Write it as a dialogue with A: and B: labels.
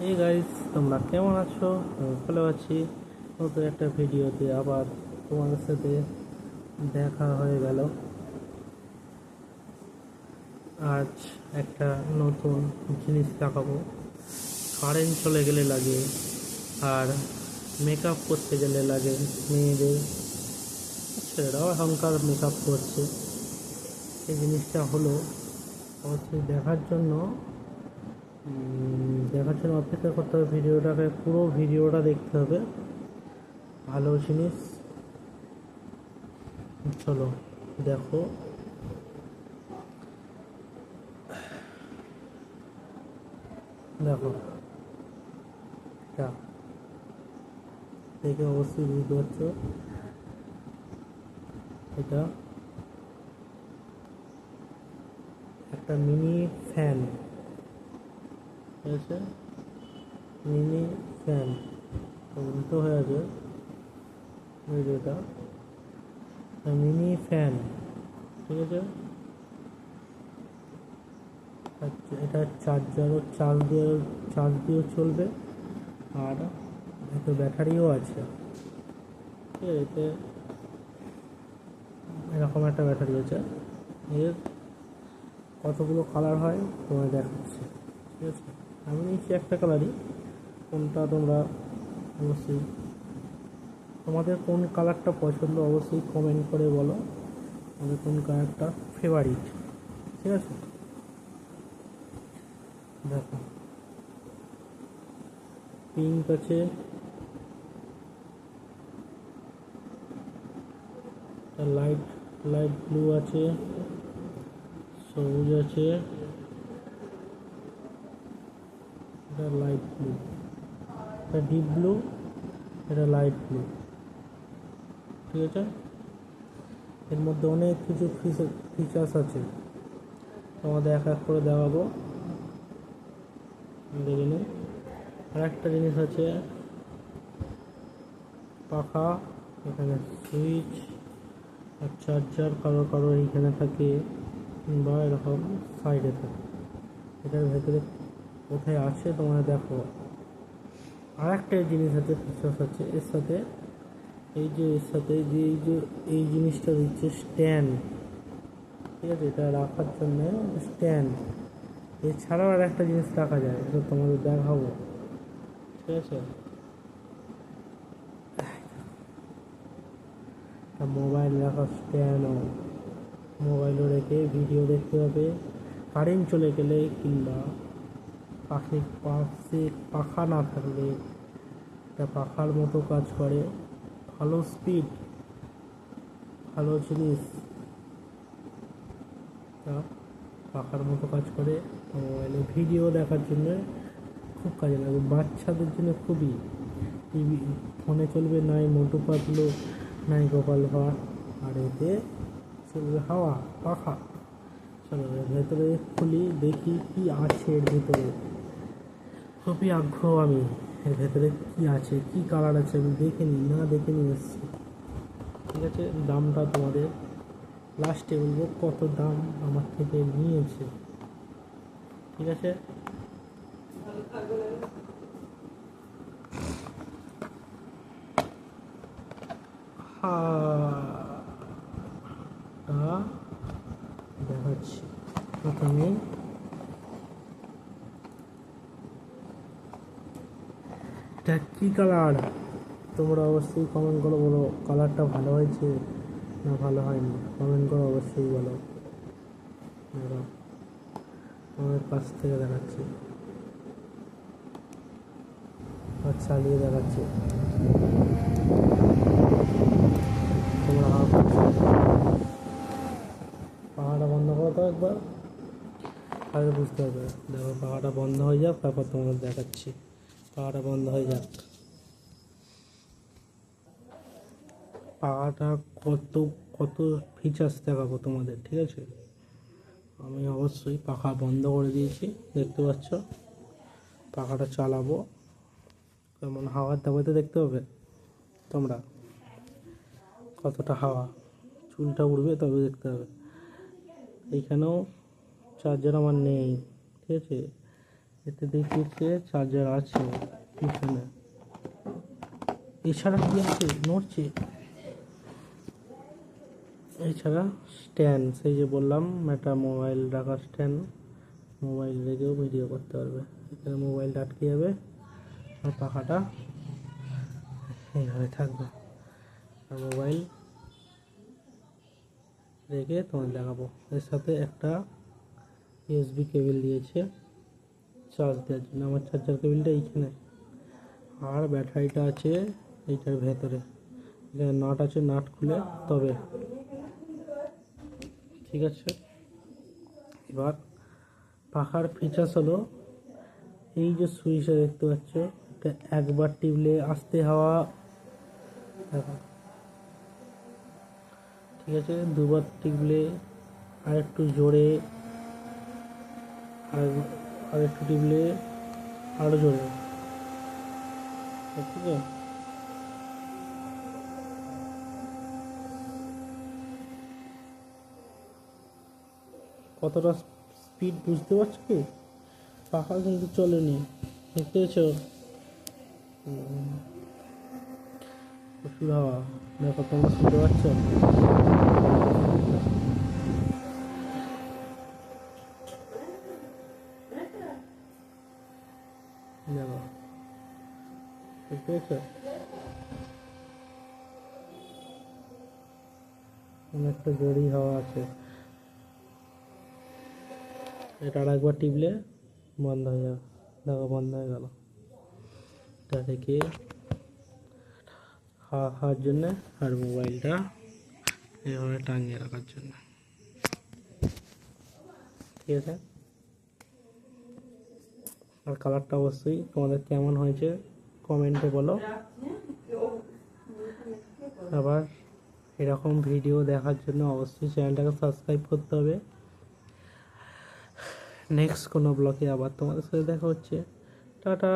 A: এই গাইস, তোমরা কেমন আছো? আমি ভালো আছি। নতুন একটা ভিডিওতে আবার তোমাদের সাথে দেখা হয়ে গেল। আজ একটা নতুন জিনিস দেখাবো। কারেন্ট চলে গেলে লাগে, আর মেকআপ করতে গেলে লাগে মেয়েদের। ছেলেরাও এখনকার মেকআপ করছে। এই জিনিসটা হলো অবশ্যই দেখার জন্য অপেক্ষা করতে হবে। পুরো ভিডিওটা দেখতে হবে। ভালো জিনিস, চলো দেখো। দেখো এটা দেখে অবশ্যই বুঝতে পারছো, এটা একটা মিনি ফ্যান। ঠিক আছে, মিনি ফ্যান উল্টো হয়ে আছে। এটা মিনি ফ্যান, ঠিক আছে। এটা চার্জ দিয়েও চলবে, আর এতে ব্যাটারিও আছে। ঠিক আছে, এতে এরকম একটা ব্যাটারি আছে। এর কতগুলো কালার হয় তোমায় দেখাচ্ছি। ঠিক আছে, আমি নিচ্ছি একটা কালারই। কোনটা তোমরা অবশ্যই, তোমাদের কোন কালারটা পছন্দ অবশ্যই কমেন্ট করে বলো। আমাদের কোন কালারটা ফেভারিট। ঠিক আছে, দেখো পিঙ্ক আছে, লাইট লাইট ব্লু আছে, সবুজ আছে, এটা লাইট ব্লু, এটা ডিপ ব্লু, এটা লাইট ব্লু। ঠিক আছে, এর মধ্যে অনেক কিছু ফিচার্স আছে, তোমাদের এক এক করে দেখাবো, দেখে নিন। আর একটা জিনিস আছে, পাখা, এখানে সুইচ আর চার্জার। কারো কারো এইখানে থাকে বা এরকম সাইডে থাকে। এটার ভেতরে কোথায় আছে তোমরা দেখো। আর একটা জিনিস আছে, ফিচার্স আছে এর সাথে, এই জিনিসটা দিচ্ছে স্ট্যান্ড। ঠিক আছে, এটা রাখার জন্য স্ট্যান্ড। এছাড়াও আর একটা জিনিস রাখা যায়, এটা তোমাদের দেখাবো। ঠিক আছে, মোবাইল রাখার স্ট্যান্ডও, মোবাইলও রেখে ভিডিও দেখতে হবে। কারেন্ট চলে গেলে কিংবা পাশে পাখা না থাকলে এটা পাখার মতো কাজ করে। ভালো স্পিড, ভালো জিনিস, তা পাখার মতো কাজ করে। মোবাইলে ভিডিও দেখার জন্য খুব কাজে লাগবে, বাচ্চাদের জন্য খুবই। টিভি ফোনে চলবে নাই মোটু পাতলু, নাই গোপাল ভাঁড়, আর এতে চলবে হাওয়া পাখা। চলো এর ভেতরে খুলি, দেখি কি আছে এর ভিতরে। খুবই আগ্রহ আমি, এর ভেতরে কি আছে, কি কালার আছে আমি দেখে নিয়ে এসেছি। ঠিক আছে, দামটা তোমাদের লাস্টে বলবো কত দাম আমার থেকে নিয়েছে। ঠিক আছে, দেখাচ্ছি। প্রথমে এটা কী কালার, তোমরা অবশ্যই কমেন্ট করো, বলো কালারটা ভালো হয়েছে না ভালো হয়নি। কমেন্ট করো, অবশ্যই বলো। আমাদের কাছ থেকে দেখাচ্ছি, আর চালিয়ে দেখাচ্ছি। তোমরা পাখাটা বন্ধ করো তো একবার, তাহলে বুঝতে হবে। দেখো পাখাটা বন্ধ হয়ে যাক, তারপর তোমাদের দেখাচ্ছি। পাখাটা বন্ধ হয়ে যাক। পাখাটা কত কত ফিচার্স দেখাবো তোমাদের। ঠিক আছে, আমি অবশ্যই পাখা বন্ধ করে দিয়েছি, দেখতে পাচ্ছ। পাখাটা চালাবো, কেমন হাওয়ার দাবাতে দেখতে হবে তোমরা কতটা হাওয়া, চুলটা উড়বে তবে দেখতে হবে। এইখানেও চার্জার আমার নেই, ঠিক আছে। এতে দেখিয়েছে চার্জার আছে পিছনে। এছাড়া কি আছে নড়ছে, এছাড়া স্ট্যান্ড, সেই যে বললাম একটা মোবাইল রাখার স্ট্যান্ড, মোবাইল রেখেও ভিডিও করতে পারবে। এখানে মোবাইলটা আটকে যাবে আর পাখাটা এইভাবে থাকবে, আর মোবাইল রেখে তোমার দেখাবো। এর সাথে একটা ইউএসবি কেবল দিয়েছে চার্জ দেওয়ার জন্য, আমার চার্জার কেবলটা এইখানে, আর ব্যাটারিটা আছে এইটার ভেতরে। এখানে নাট আছে, নাট খুলে তবে ঠিক আছে। এবার পাখার ফিচার্স হলো এই যে সুইচটা দেখতে পাচ্ছ, এটা একবার টিপলে আস্তে হাওয়া দেখো, ঠিক আছে, দুবার টিপলে আর একটু জোরে, আর একটু টিপলে আরো জোরে, ঠিক আছে। কতটা স্পিড বুঝতে পারছো কি? পাখা কিন্তু চলেনি, দেখতে পেয়েছ? প্রচুর হাওয়া, দেখো তোমরা শুনতে পাচ্ছ? দেখো, দেখতে পেয়েছ? অনেকটা জোরেই হাওয়া আছে। এটা আর একবার টিপলে বন্ধ হয়ে যাবে, দেখো বন্ধ হয়ে গেল। এটা থেকে হাওয়া খাওয়ার জন্যে আর মোবাইলটা এভাবে টাঙিয়ে রাখার জন্য, ঠিক আছে। আর কালারটা অবশ্যই তোমাদের কেমন হয়েছে কমেন্টে বলো। আবার এরকম ভিডিও দেখার জন্য অবশ্যই চ্যানেলটাকে সাবস্ক্রাইব করতে হবে। নেক্সট কোনো ব্লগে আবার তোমাদের সাথে দেখা হচ্ছে। টাটা।